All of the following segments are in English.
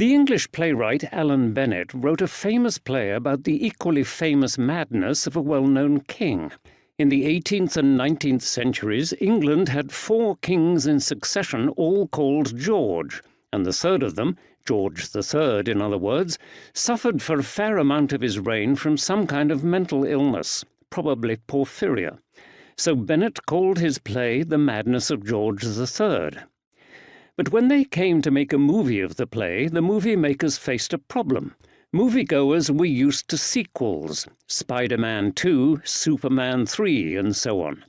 The English playwright Alan Bennett wrote a famous play about the equally famous madness of a well-known king. In the 18th and 19th centuries, England had 4 kings in succession, all called George, and the third of them, George III in other words, suffered for a fair amount of his reign from some kind of mental illness, probably porphyria. So Bennett called his play The Madness of George III. But when they came to make a movie of the play, the movie makers faced a problem. Moviegoers were used to sequels, Spider-Man 2, Superman 3, and so on.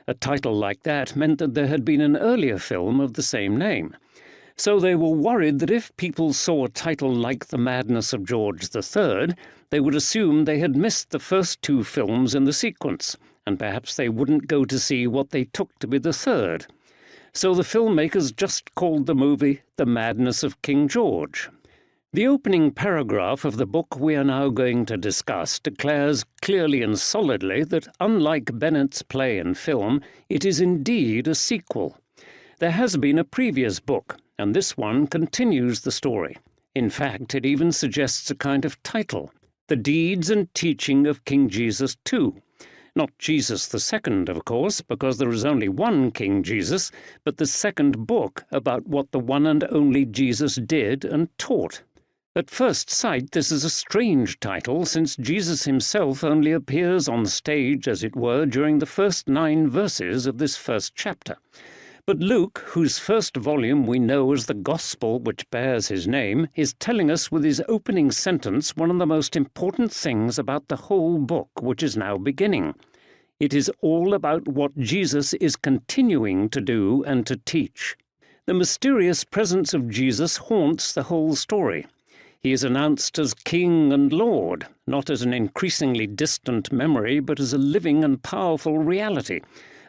A title like that meant that there had been an earlier film of the same name. So they were worried that if people saw a title like The Madness of George III, they would assume they had missed the first 2 films in the sequence, and perhaps they wouldn't go to see what they took to be the third. So the filmmakers just called the movie The Madness of King George. The opening paragraph of the book we are now going to discuss declares clearly and solidly that, unlike Bennett's play and film, it is indeed a sequel. There has been a previous book, and this one continues the story. In fact, it even suggests a kind of title, The Deeds and Teaching of King Jesus II. Not Jesus II, of course, because there is only one King Jesus, but the second book about what the one and only Jesus did and taught. At first sight, this is a strange title, since Jesus himself only appears on stage, as it were, during the first 9 verses of this first chapter. But Luke, whose first volume we know as the Gospel which bears his name, is telling us with his opening sentence one of the most important things about the whole book, which is now beginning. It is all about what Jesus is continuing to do and to teach. The mysterious presence of Jesus haunts the whole story. He is announced as King and Lord, not as an increasingly distant memory, but as a living and powerful reality,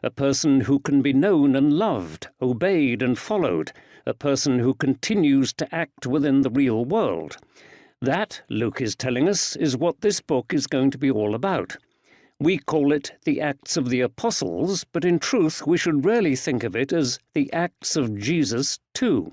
a person who can be known and loved, obeyed and followed, a person who continues to act within the real world. That, Luke is telling us, is what this book is going to be all about. We call it the Acts of the Apostles, but in truth we should really think of it as the Acts of Jesus too.